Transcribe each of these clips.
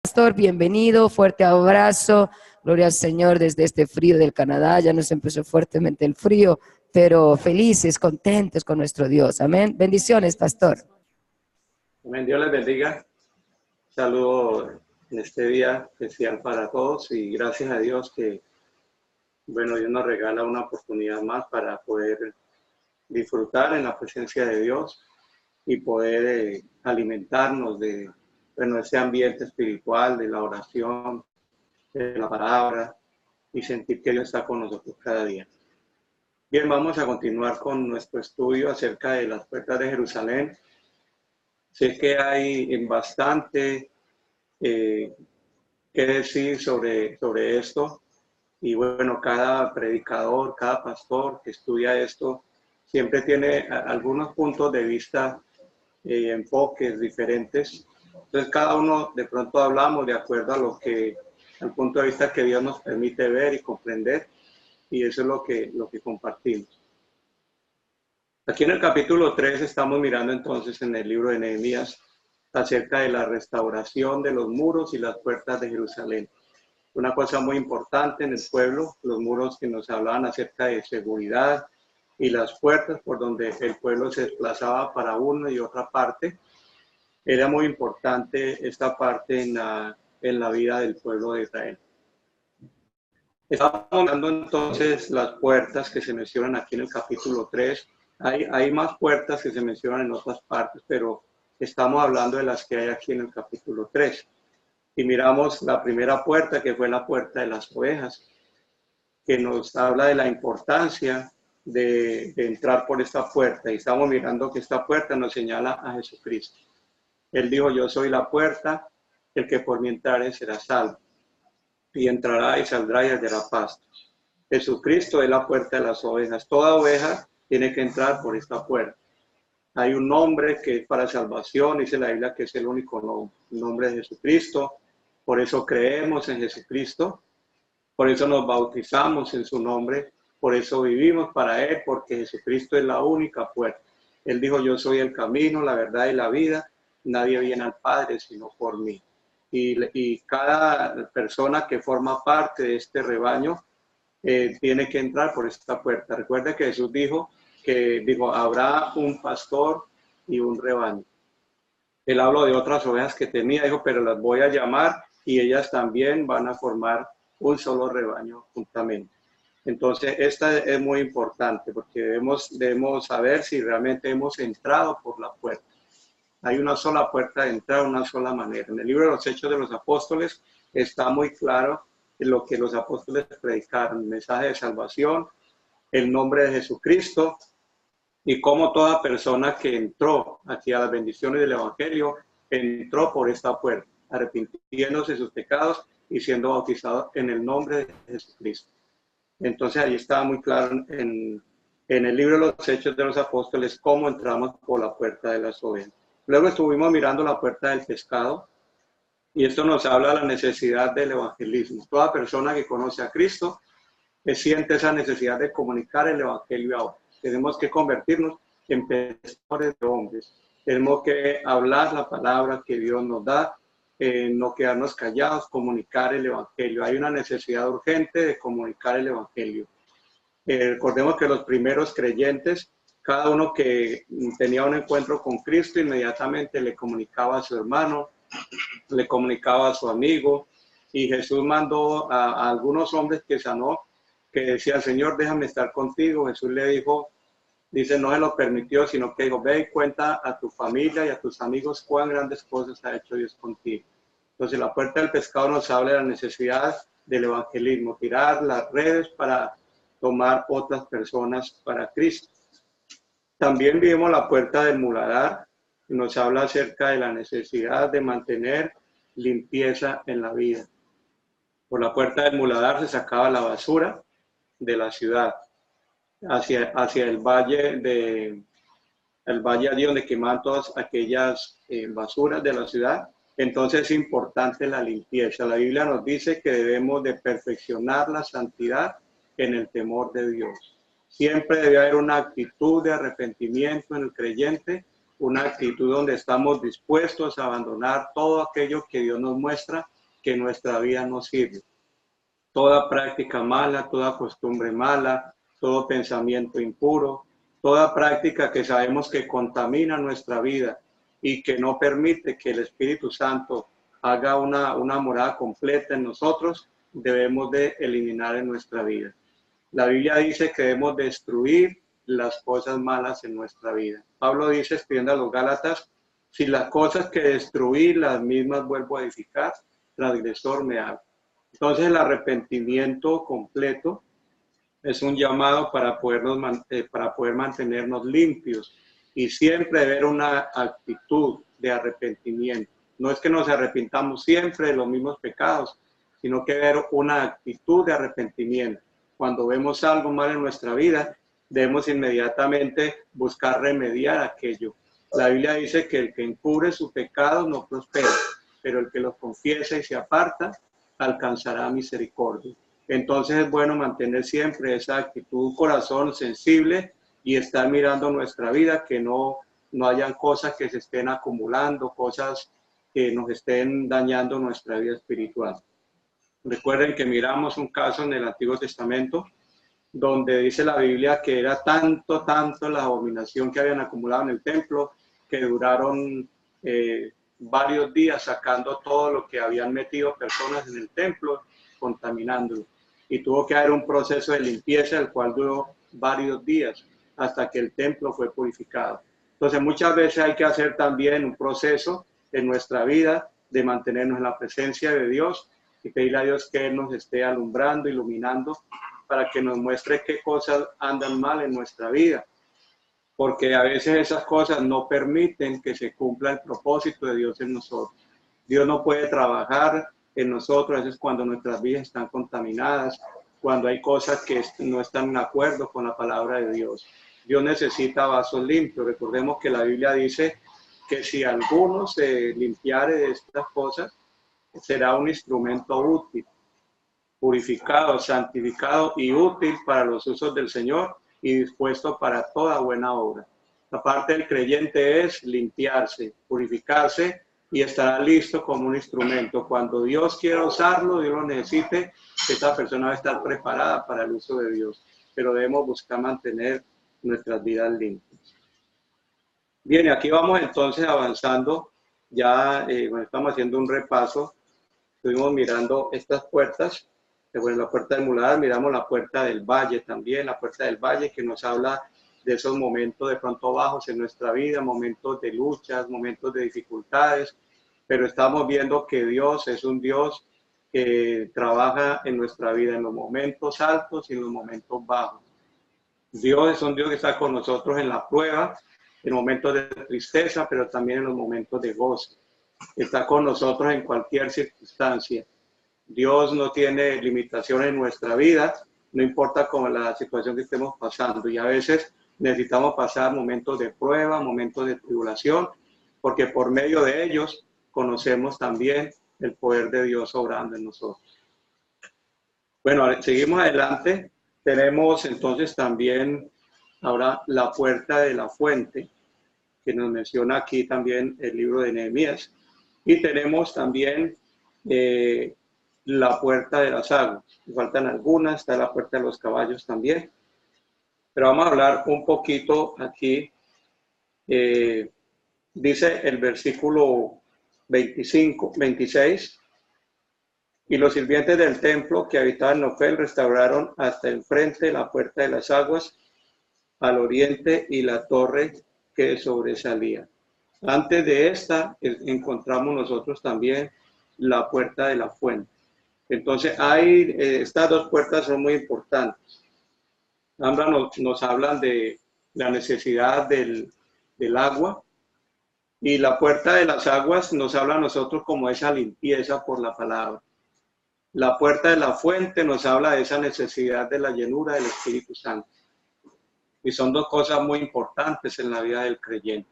Pastor, bienvenido, fuerte abrazo, gloria al Señor desde este frío del Canadá. Ya nos empezó fuertemente el frío, pero felices, contentos con nuestro Dios, amén. Bendiciones, pastor. Amén, Dios les bendiga. Saludo en este día especial para todos y gracias a Dios que, Dios nos regala una oportunidad más para poder disfrutar en la presencia de Dios y poder alimentarnos de ese ambiente espiritual, de la oración, de la palabra y sentir que Dios está con nosotros cada día. Bien, vamos a continuar con nuestro estudio acerca de las puertas de Jerusalén. Sé que hay bastante que decir sobre esto y bueno, cada predicador, cada pastor que estudia esto siempre tiene algunos puntos de vista y enfoques diferentes. Entonces cada uno de pronto hablamos de acuerdo al punto de vista que Dios nos permite ver y comprender, y eso es lo que compartimos. Aquí en el capítulo 3 estamos mirando entonces en el libro de Nehemías acerca de la restauración de los muros y las puertas de Jerusalén. Una cosa muy importante en el pueblo, los muros que nos hablaban acerca de seguridad y las puertas por donde el pueblo se desplazaba para una y otra parte. Era muy importante esta parte en la vida del pueblo de Israel. Estamos hablando entonces las puertas que se mencionan aquí en el capítulo 3. Hay más puertas que se mencionan en otras partes, pero estamos hablando de las que hay aquí en el capítulo 3. Y miramos la primera puerta, que fue la puerta de las ovejas, que nos habla de la importancia de entrar por esta puerta. Y estamos mirando que esta puerta nos señala a Jesucristo. Él dijo, yo soy la puerta, el que por mí entrare será salvo. Y entrará y saldrá y hallará pasto. Jesucristo es la puerta de las ovejas. Toda oveja tiene que entrar por esta puerta. Hay un nombre que es para salvación, dice la Biblia que es el único nombre, el nombre de Jesucristo. Por eso creemos en Jesucristo, por eso nos bautizamos en su nombre, por eso vivimos para Él, porque Jesucristo es la única puerta. Él dijo, yo soy el camino, la verdad y la vida, nadie viene al Padre sino por mí. Y cada persona que forma parte de este rebaño tiene que entrar por esta puerta. Recuerda que Jesús dijo, habrá un pastor y un rebaño. Él habló de otras ovejas que tenía, dijo, pero las voy a llamar y ellas también van a formar un solo rebaño juntamente. Entonces, esta es muy importante porque debemos saber si realmente hemos entrado por la puerta. Hay una sola puerta de entrada, una sola manera. En el libro de los Hechos de los Apóstoles está muy claro lo que los apóstoles predicaron, el mensaje de salvación, el nombre de Jesucristo, y cómo toda persona que entró aquí a las bendiciones del Evangelio entró por esta puerta, arrepintiéndose de sus pecados y siendo bautizado en el nombre de Jesucristo. Entonces ahí está muy claro en el libro de los Hechos de los Apóstoles cómo entramos por la puerta de las ovejas. Luego estuvimos mirando la puerta del pescado y esto nos habla de la necesidad del evangelismo. Toda persona que conoce a Cristo siente esa necesidad de comunicar el evangelio a otros. Tenemos que convertirnos en pescadores de hombres. Tenemos que hablar la palabra que Dios nos da, no quedarnos callados, comunicar el evangelio. Hay una necesidad urgente de comunicar el evangelio. Recordemos que los primeros creyentes, cada uno que tenía un encuentro con Cristo, inmediatamente le comunicaba a su hermano, le comunicaba a su amigo, y Jesús mandó a algunos hombres que sanó, que decía, Señor, déjame estar contigo. Jesús le dijo, no se lo permitió, sino que dijo, ve y cuenta a tu familia y a tus amigos cuán grandes cosas ha hecho Dios contigo. Entonces la puerta del pescado nos habla de la necesidad del evangelismo, tirar las redes para tomar otras personas para Cristo. También vimos la puerta del muladar, que nos habla acerca de la necesidad de mantener limpieza en la vida. Por la puerta del muladar se sacaba la basura de la ciudad hacia el valle allí donde quemaban todas aquellas basuras de la ciudad. Entonces es importante la limpieza. La Biblia nos dice que debemos de perfeccionar la santidad en el temor de Dios. Siempre debe haber una actitud de arrepentimiento en el creyente una actitud donde estamos dispuestos a abandonar todo aquello que Dios nos muestra que nuestra vida no sirve. Toda práctica mala, toda costumbre mala, todo pensamiento impuro, toda práctica que sabemos que contamina nuestra vida y que no permite que el Espíritu Santo haga una morada completa en nosotros, debemos de eliminar en nuestra vida. La Biblia dice que debemos destruir las cosas malas en nuestra vida. Pablo dice, escribiendo a los Gálatas, si las cosas que destruí, las mismas vuelvo a edificar, transgresor me hago. Entonces el arrepentimiento completo es un llamado para poder mantenernos limpios y siempre ver una actitud de arrepentimiento. No es que nos arrepintamos siempre de los mismos pecados, sino que ver una actitud de arrepentimiento. Cuando vemos algo mal en nuestra vida, debemos inmediatamente buscar remediar aquello. La Biblia dice que el que encubre su pecado no prospera, pero el que lo confiesa y se aparta alcanzará misericordia. Entonces es bueno mantener siempre esa actitud, un corazón sensible y estar mirando nuestra vida, que no hayan cosas que se estén acumulando, cosas que nos estén dañando nuestra vida espiritual. Recuerden que miramos un caso en el Antiguo Testamento donde dice la Biblia que era tanto la abominación que habían acumulado en el templo que duraron varios días sacando todo lo que habían metido personas en el templo, contaminándolo. Y tuvo que haber un proceso de limpieza, el cual duró varios días hasta que el templo fue purificado. Entonces muchas veces hay que hacer también un proceso en nuestra vida de mantenernos en la presencia de Dios y pedirle a Dios que Él nos esté alumbrando, iluminando, para que nos muestre qué cosas andan mal en nuestra vida. Porque a veces esas cosas no permiten que se cumpla el propósito de Dios en nosotros. Dios no puede trabajar en nosotros a veces cuando nuestras vidas están contaminadas, cuando hay cosas que no están en acuerdo con la palabra de Dios. Dios necesita vasos limpios. Recordemos que la Biblia dice que si alguno se limpiare de estas cosas, será un instrumento útil, purificado, santificado y útil para los usos del Señor y dispuesto para toda buena obra. La parte del creyente es limpiarse, purificarse y estará listo como un instrumento. Cuando Dios quiera usarlo, Dios lo necesite, esta persona va a estar preparada para el uso de Dios. Pero debemos buscar mantener nuestras vidas limpias. Bien, aquí vamos entonces avanzando. Ya estamos haciendo un repaso. Estuvimos mirando estas puertas. Bueno, la puerta del Muladar, miramos la puerta del Valle también, la puerta del Valle que nos habla de esos momentos de pronto bajos en nuestra vida, momentos de luchas, momentos de dificultades, pero estamos viendo que Dios es un Dios que trabaja en nuestra vida en los momentos altos y en los momentos bajos. Dios es un Dios que está con nosotros en la prueba, en momentos de tristeza, pero también en los momentos de gozo. Está con nosotros en cualquier circunstancia. Dios no tiene limitaciones en nuestra vida, no importa con la situación que estemos pasando. Y a veces necesitamos pasar momentos de prueba, momentos de tribulación, porque por medio de ellos conocemos también el poder de Dios obrando en nosotros. Bueno, seguimos adelante. Tenemos entonces también ahora la puerta de la fuente, que nos menciona aquí también el libro de Nehemías. Y tenemos también la puerta de las aguas. Faltan algunas, está la puerta de los caballos también. Pero vamos a hablar un poquito aquí. Dice el versículo 26. Y los sirvientes del templo que habitaban en Ofel restauraron hasta el frente la puerta de las aguas al oriente y la torre que sobresalía. Antes de esta encontramos nosotros también la puerta de la fuente. Entonces estas dos puertas son muy importantes. Ambas nos hablan de la necesidad del agua, y la puerta de las aguas nos habla a nosotros como esa limpieza por la palabra. La puerta de la fuente nos habla de esa necesidad de la llenura del Espíritu Santo. Y son dos cosas muy importantes en la vida del creyente.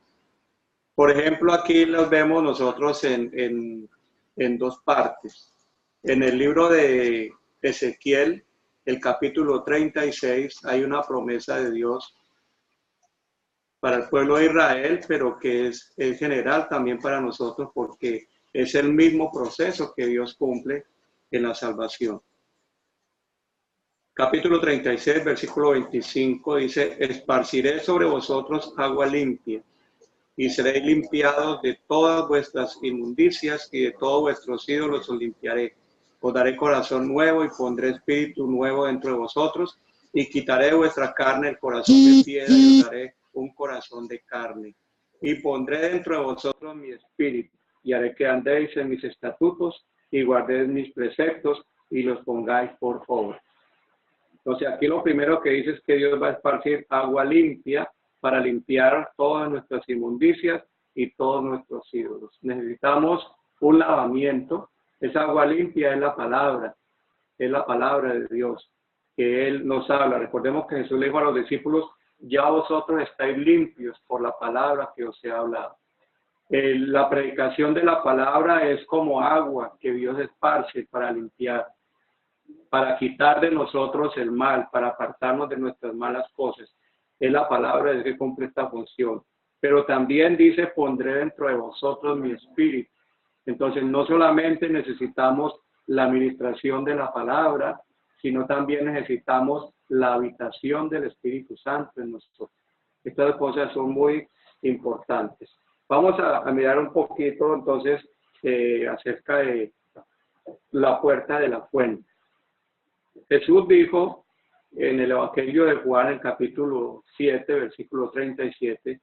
Por ejemplo, aquí los vemos nosotros en dos partes. En el libro de Ezequiel, el capítulo 36, hay una promesa de Dios para el pueblo de Israel, pero que es general también para nosotros, porque es el mismo proceso que Dios cumple en la salvación. Capítulo 36, versículo 25 dice: esparciré sobre vosotros agua limpia, y seréis limpiados de todas vuestras inmundicias, y de todos vuestros ídolos os limpiaré. Os daré corazón nuevo y pondré espíritu nuevo dentro de vosotros, y quitaré de vuestra carne el corazón de piedra y os daré un corazón de carne. Y pondré dentro de vosotros mi espíritu, y haré que andéis en mis estatutos y guardéis mis preceptos y los pongáis por obra. Entonces aquí lo primero que dice es que Dios va a esparcir agua limpia para limpiar todas nuestras inmundicias y todos nuestros ídolos. Necesitamos un lavamiento. Esa agua limpia es la palabra de Dios, que Él nos habla. Recordemos que Jesús le dijo a los discípulos: ya vosotros estáis limpios por la palabra que os he hablado. La predicación de la palabra es como agua que Dios esparce para limpiar, para quitar de nosotros el mal, para apartarnos de nuestras malas cosas. Es la palabra de que cumple esta función. Pero también dice: pondré dentro de vosotros mi espíritu. Entonces no solamente necesitamos la administración de la palabra, sino también necesitamos la habitación del Espíritu Santo en nosotros. Estas cosas son muy importantes. Vamos a mirar un poquito entonces acerca de la puerta de la fuente. Jesús dijo en el Evangelio de Juan, en capítulo 7, versículo 37,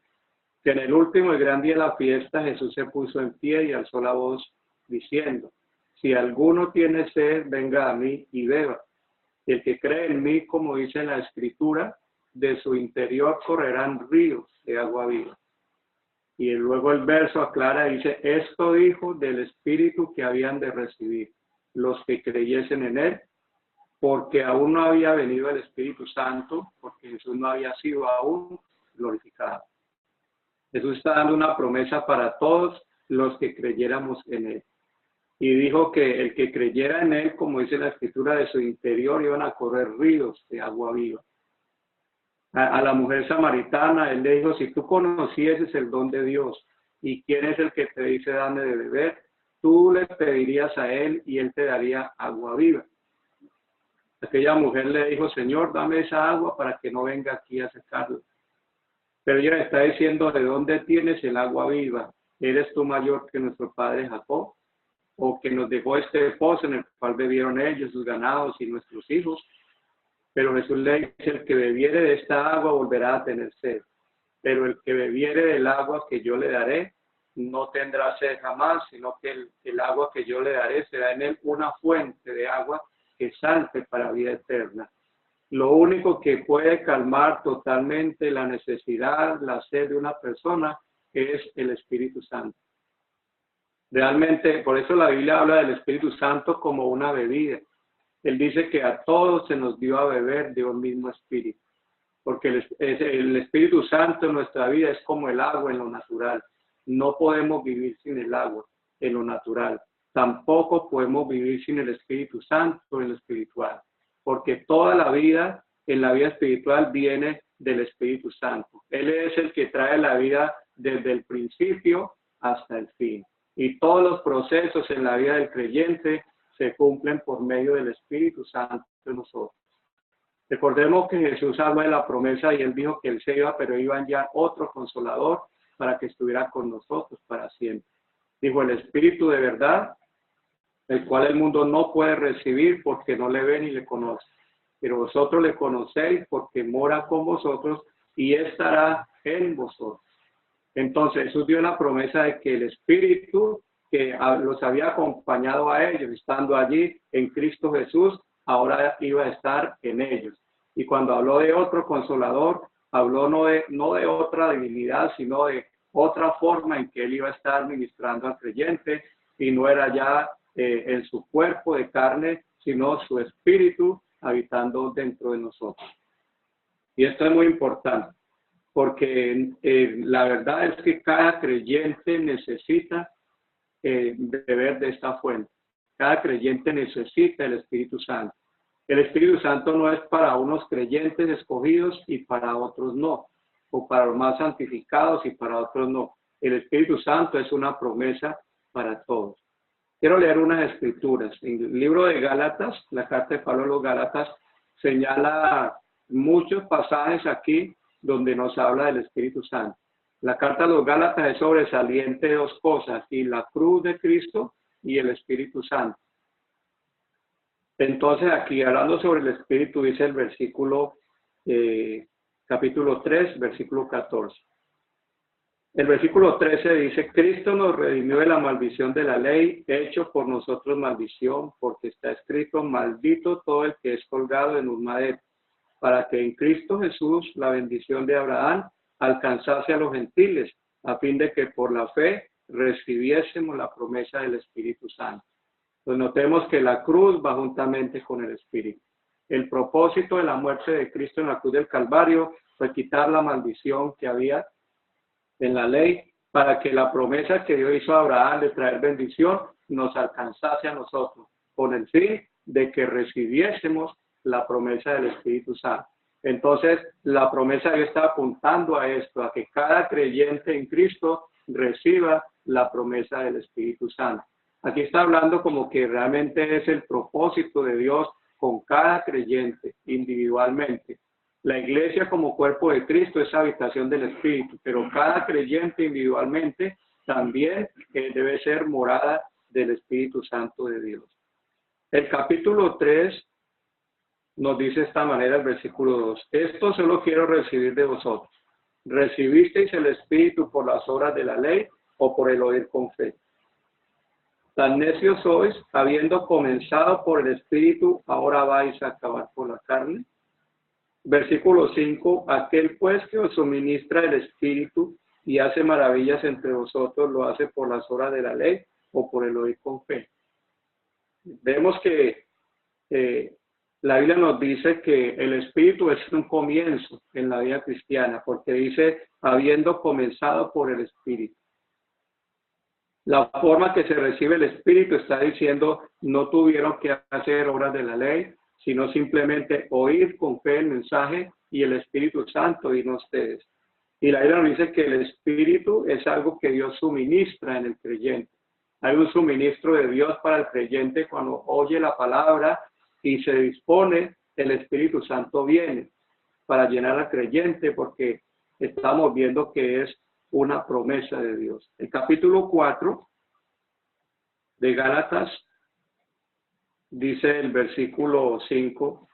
que en el último y gran día de la fiesta Jesús se puso en pie y alzó la voz diciendo: si alguno tiene sed, venga a mí y beba. Y el que cree en mí, como dice en la Escritura, de su interior correrán ríos de agua viva. Y luego el verso aclara y dice: esto dijo del Espíritu que habían de recibir los que creyesen en él, porque aún no había venido el Espíritu Santo, porque Jesús no había sido aún glorificado. Jesús está dando una promesa para todos los que creyéramos en él. Y dijo que el que creyera en él, como dice la Escritura, de su interior iban a correr ríos de agua viva. A la mujer samaritana, él le dijo: si tú conocieses el don de Dios y quién es el que te dice dame de beber, tú le pedirías a él y él te daría agua viva. Aquella mujer le dijo: Señor, dame esa agua para que no venga aquí a secarla. Pero ella le está diciendo: ¿de dónde tienes el agua viva? ¿Eres tú mayor que nuestro padre Jacob? ¿O que nos dejó este pozo en el cual bebieron ellos, sus ganados y nuestros hijos? Pero Jesús le dice: el que bebiere de esta agua volverá a tener sed. Pero el que bebiere del agua que yo le daré, no tendrá sed jamás, sino que el agua que yo le daré será en él una fuente de agua que salte para vida eterna. Lo único que puede calmar totalmente la necesidad, la sed de una persona es el Espíritu Santo. Realmente, por eso la Biblia habla del Espíritu Santo como una bebida. Él dice que a todos se nos dio a beber de un mismo espíritu, porque el Espíritu Santo en nuestra vida es como el agua en lo natural. No podemos vivir sin el agua en lo natural. Tampoco podemos vivir sin el Espíritu Santo en lo espiritual, porque toda la vida en la vida espiritual viene del Espíritu Santo. Él es el que trae la vida desde el principio hasta el fin. Y todos los procesos en la vida del creyente se cumplen por medio del Espíritu Santo de nosotros. Recordemos que Jesús habló de la promesa y él dijo que él se iba, pero iba a enviar otro consolador para que estuviera con nosotros para siempre. Dijo: el Espíritu de verdad, el cual el mundo no puede recibir porque no le ve ni le conoce. Pero vosotros le conocéis porque mora con vosotros y estará en vosotros. Entonces Jesús dio la promesa de que el Espíritu que los había acompañado a ellos, estando allí en Cristo Jesús, ahora iba a estar en ellos. Y cuando habló de otro consolador, habló no de otra divinidad, sino de otra forma en que él iba a estar ministrando al creyente, y no era ya en su cuerpo de carne, sino su espíritu habitando dentro de nosotros. Y esto es muy importante, porque la verdad es que cada creyente necesita beber de esta fuente. Cada creyente necesita el Espíritu Santo. El Espíritu Santo no es para unos creyentes escogidos y para otros no, o para los más santificados y para otros no. El Espíritu Santo es una promesa para todos. Quiero leer unas escrituras. En el libro de Gálatas, la carta de Pablo a los Gálatas, señala muchos pasajes aquí donde nos habla del Espíritu Santo. La carta a los Gálatas es sobresaliente de dos cosas, y la cruz de Cristo y el Espíritu Santo. Entonces aquí hablando sobre el Espíritu dice el versículo capítulo 3, versículo 14. El versículo 13 dice, Cristo nos redimió de la maldición de la ley, hecho por nosotros maldición, porque está escrito, maldito todo el que es colgado en un madero, para que en Cristo Jesús la bendición de Abraham alcanzase a los gentiles, a fin de que por la fe recibiésemos la promesa del Espíritu Santo. Pues notemos que la cruz va juntamente con el Espíritu. El propósito de la muerte de Cristo en la cruz del Calvario fue quitar la maldición que había en la ley para que la promesa que Dios hizo a Abraham de traer bendición nos alcanzase a nosotros, con el fin de que recibiésemos la promesa del Espíritu Santo. Entonces, la promesa de Dios está apuntando a esto, a que cada creyente en Cristo reciba la promesa del Espíritu Santo. Aquí está hablando como que realmente es el propósito de Dios con cada creyente individualmente. La iglesia como cuerpo de Cristo es habitación del Espíritu, pero cada creyente individualmente también debe ser morada del Espíritu Santo de Dios. El capítulo 3 nos dice de esta manera el versículo 2. Esto solo quiero recibir de vosotros. ¿Recibisteis el Espíritu por las obras de la ley o por el oír con fe? Tan necios sois, habiendo comenzado por el Espíritu, ahora vais a acabar por la carne. Versículo 5, aquel pues que os suministra el Espíritu y hace maravillas entre vosotros, ¿lo hace por las obras de la ley o por el oír con fe? Vemos que la Biblia nos dice que el Espíritu es un comienzo en la vida cristiana, porque dice, habiendo comenzado por el Espíritu. La forma que se recibe el Espíritu está diciendo, no tuvieron que hacer obras de la ley, sino simplemente oír con fe el mensaje y el Espíritu Santo vino a ustedes. Y la Biblia nos dice que el Espíritu es algo que Dios suministra en el creyente. Hay un suministro de Dios para el creyente cuando oye la palabra y se dispone, el Espíritu Santo viene para llenar al creyente porque estamos viendo que es una promesa de Dios. El capítulo 4 de Gálatas dice el versículo 5.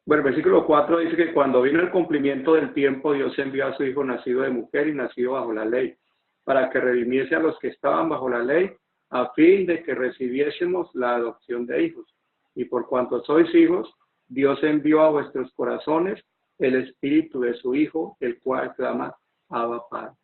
Bueno, el versículo 4 dice que cuando vino el cumplimiento del tiempo, Dios envió a su Hijo nacido de mujer y nacido bajo la ley, para que redimiese a los que estaban bajo la ley, a fin de que recibiésemos la adopción de hijos. Y por cuanto sois hijos, Dios envió a vuestros corazones el Espíritu de su Hijo, el cual clama, Abba, Padre.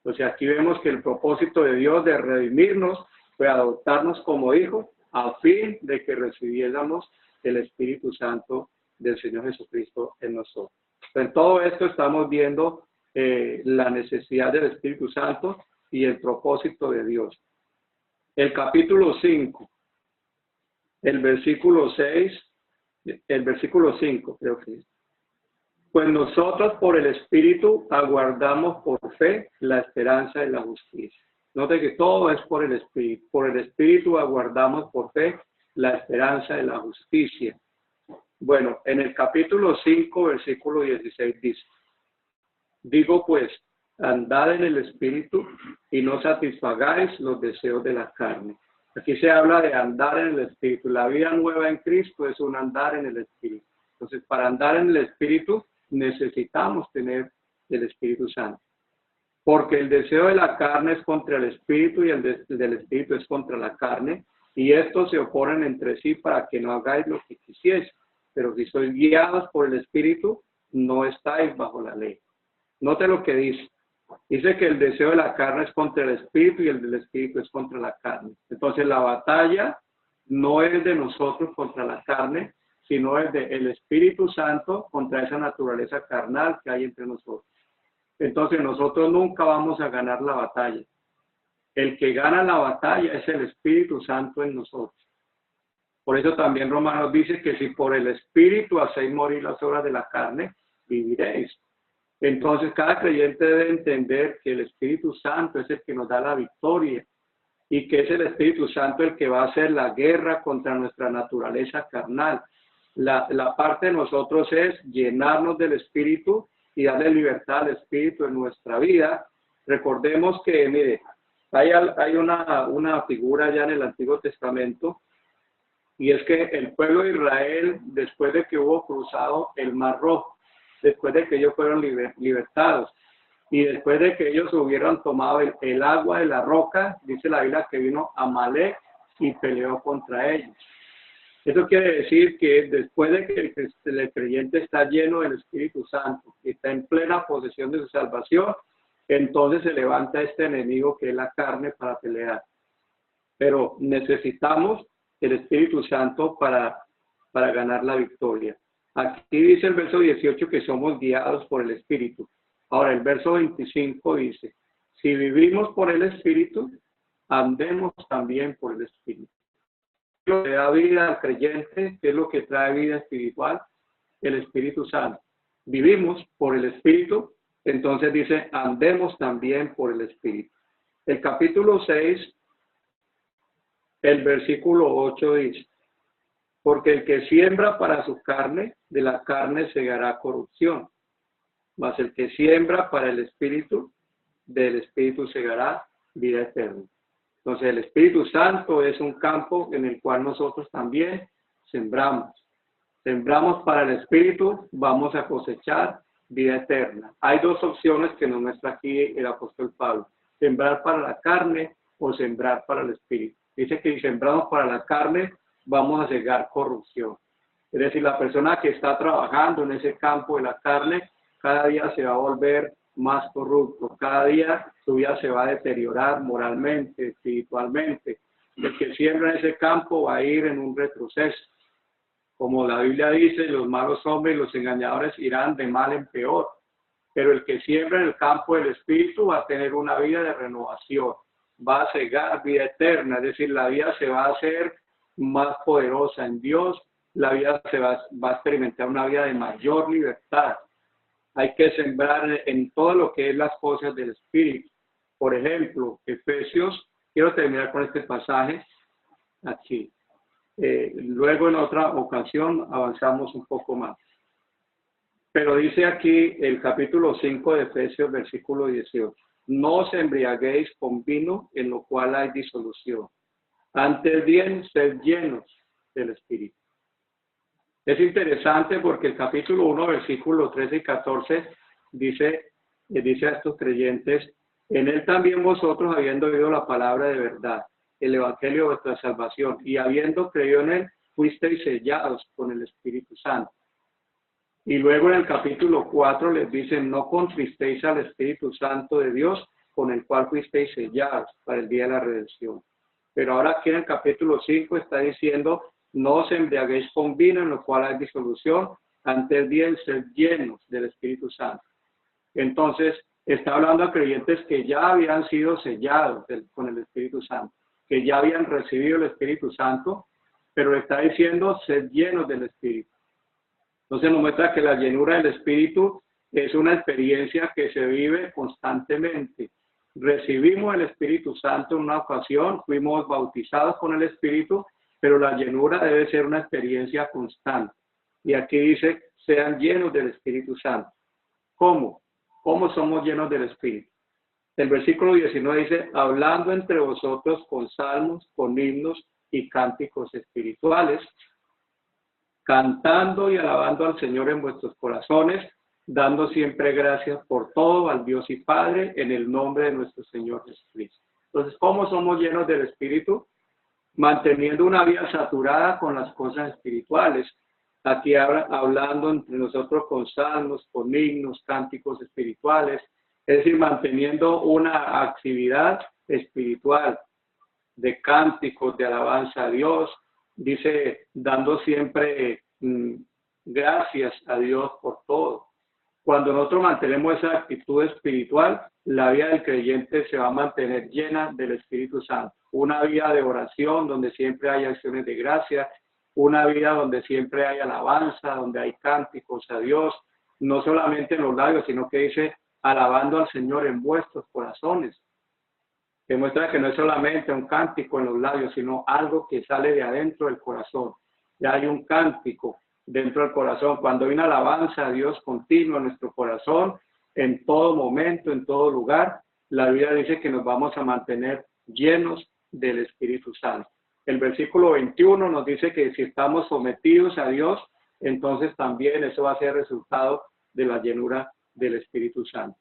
O sea, aquí vemos que el propósito de Dios de redimirnos fue adoptarnos como hijos a fin de que recibiéramos el Espíritu Santo del Señor Jesucristo en nosotros. En todo esto estamos viendo la necesidad del Espíritu Santo y el propósito de Dios. El capítulo 5, el versículo 6, el versículo 5 creo que es. Pues nosotros por el Espíritu aguardamos por fe la esperanza de la justicia. Note que todo es por el Espíritu. Por el Espíritu aguardamos por fe la esperanza de la justicia. Bueno, en el capítulo 5, versículo 16 dice, digo pues, andad en el Espíritu y no satisfagáis los deseos de la carne. Aquí se habla de andar en el Espíritu. La vida nueva en Cristo es un andar en el Espíritu. Entonces, para andar en el Espíritu necesitamos tener el Espíritu Santo. Porque el deseo de la carne es contra el Espíritu y el del Espíritu es contra la carne. Y estos se oponen entre sí para que no hagáis lo que quisiese. Pero si sois guiados por el Espíritu, no estáis bajo la ley. Note lo que dice. Dice que el deseo de la carne es contra el Espíritu y el del Espíritu es contra la carne. Entonces la batalla no es de nosotros contra la carne, sino es del Espíritu Santo contra esa naturaleza carnal que hay entre nosotros. Entonces nosotros nunca vamos a ganar la batalla. El que gana la batalla es el Espíritu Santo en nosotros. Por eso también Romanos dice que si por el Espíritu hacéis morir las obras de la carne, viviréis. Entonces cada creyente debe entender que el Espíritu Santo es el que nos da la victoria y que es el Espíritu Santo el que va a hacer la guerra contra nuestra naturaleza carnal. La parte de nosotros es llenarnos del Espíritu y darle libertad al Espíritu en nuestra vida. Recordemos que, mire, hay una figura ya en el Antiguo Testamento, y es que el pueblo de Israel, después de que hubo cruzado el Mar Rojo, después de que ellos fueron libertados, y después de que ellos hubieran tomado el agua de la roca, dice la Biblia que vino Amalek y peleó contra ellos. Eso quiere decir que después de que el creyente está lleno del Espíritu Santo y está en plena posesión de su salvación, entonces se levanta este enemigo que es la carne para pelear. Pero necesitamos el Espíritu Santo para ganar la victoria. Aquí dice el verso 18 que somos guiados por el Espíritu. Ahora el verso 25 dice, si vivimos por el Espíritu, andemos también por el Espíritu. Lo que da vida al creyente, ¿qué es lo que trae vida espiritual? El Espíritu Santo. Vivimos por el Espíritu, entonces dice, andemos también por el Espíritu. El capítulo 6, el versículo 8 dice, porque el que siembra para su carne, de la carne segará corrupción, mas el que siembra para el Espíritu, del Espíritu segará vida eterna. Entonces el Espíritu Santo es un campo en el cual nosotros también sembramos. Sembramos para el Espíritu, vamos a cosechar vida eterna. Hay dos opciones que nos muestra aquí el apóstol Pablo. Sembrar para la carne o sembrar para el Espíritu. Dice que si sembramos para la carne, vamos a cegar corrupción. Es decir, la persona que está trabajando en ese campo de la carne, cada día se va a volver más corrupto, cada día su vida se va a deteriorar moralmente, espiritualmente. El que siembra en ese campo va a ir en un retroceso. Como la Biblia dice, los malos hombres y los engañadores irán de mal en peor. Pero el que siembra en el campo del Espíritu va a tener una vida de renovación, va a cegar vida eterna, es decir, la vida se va a hacer más poderosa en Dios, la vida se va a experimentar una vida de mayor libertad. Hay que sembrar en todo lo que es las cosas del Espíritu. Por ejemplo, Efesios, quiero terminar con este pasaje aquí. Luego en otra ocasión avanzamos un poco más. Pero dice aquí el capítulo 5 de Efesios, versículo 18. No os embriaguéis con vino en lo cual hay disolución. Antes bien, sed llenos del Espíritu. Es interesante porque el capítulo 1, versículos 13 y 14 dice a estos creyentes, en él también vosotros, habiendo oído la palabra de verdad, el evangelio de vuestra salvación, y habiendo creído en él, fuisteis sellados con el Espíritu Santo. Y luego en el capítulo 4 les dicen, no contristéis al Espíritu Santo de Dios, con el cual fuisteis sellados para el día de la redención. Pero ahora aquí en el capítulo 5 está diciendo, no os embriaguéis con vino en lo cual hay disolución, antes bien ser llenos del Espíritu Santo. Entonces, está hablando a creyentes que ya habían sido sellados con el Espíritu Santo, que ya habían recibido el Espíritu Santo, pero le está diciendo ser llenos del Espíritu. Entonces nos muestra que la llenura del Espíritu es una experiencia que se vive constantemente. Recibimos el Espíritu Santo en una ocasión, fuimos bautizados con el Espíritu, pero la llenura debe ser una experiencia constante. Y aquí dice, sean llenos del Espíritu Santo. ¿Cómo? ¿Cómo somos llenos del Espíritu? El versículo 19 dice, hablando entre vosotros con salmos, con himnos y cánticos espirituales, cantando y alabando al Señor en vuestros corazones, dando siempre gracias por todo al Dios y Padre en el nombre de nuestro Señor Jesucristo. Entonces, ¿cómo somos llenos del Espíritu? Manteniendo una vida saturada con las cosas espirituales. Aquí hablando entre nosotros con salmos, con himnos, cánticos espirituales, es decir, manteniendo una actividad espiritual de cánticos, de alabanza a Dios, dice, dando siempre gracias a Dios por todo. Cuando nosotros mantenemos esa actitud espiritual, la vida del creyente se va a mantener llena del Espíritu Santo. Una vida de oración donde siempre hay acciones de gracia, una vida donde siempre hay alabanza, donde hay cánticos a Dios, no solamente en los labios, sino que dice alabando al Señor en vuestros corazones. Demuestra que no es solamente un cántico en los labios, sino algo que sale de adentro del corazón. Ya hay un cántico dentro del corazón. Cuando hay una alabanza a Dios continua en nuestro corazón, en todo momento, en todo lugar, la Biblia dice que nos vamos a mantener llenos del Espíritu Santo. El versículo 21 nos dice que si estamos sometidos a Dios, entonces también eso va a ser resultado de la llenura del Espíritu Santo.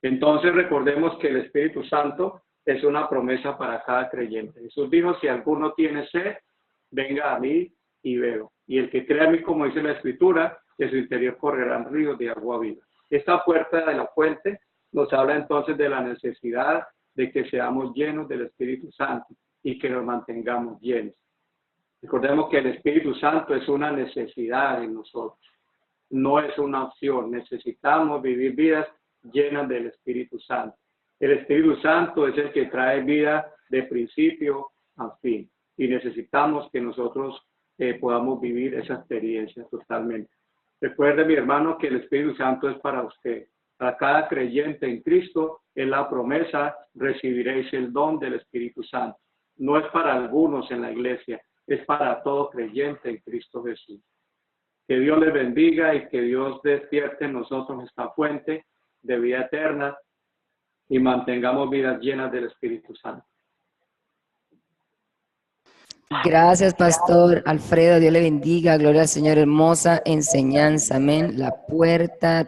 Entonces recordemos que el Espíritu Santo es una promesa para cada creyente. Jesús dijo, si alguno tiene sed, venga a mí y beba. Y el que crea a mí, como dice la Escritura, de su interior correrán ríos de agua viva. Esta puerta de la fuente nos habla entonces de la necesidad de que seamos llenos del Espíritu Santo y que nos mantengamos llenos. Recordemos que el Espíritu Santo es una necesidad en nosotros, no es una opción. Necesitamos vivir vidas llenas del Espíritu Santo. El Espíritu Santo es el que trae vida de principio a fin y necesitamos que nosotros podamos vivir esa experiencia totalmente. Recuerde, mi hermano, que el Espíritu Santo es para usted. Para cada creyente en Cristo, en la promesa recibiréis el don del Espíritu Santo. No es para algunos en la iglesia, es para todo creyente en Cristo Jesús. Que Dios les bendiga y que Dios despierte en nosotros esta fuente de vida eterna y mantengamos vidas llenas del Espíritu Santo. Gracias, Pastor Alfredo. Dios le bendiga. Gloria al Señor. Hermosa enseñanza. Amén. La puerta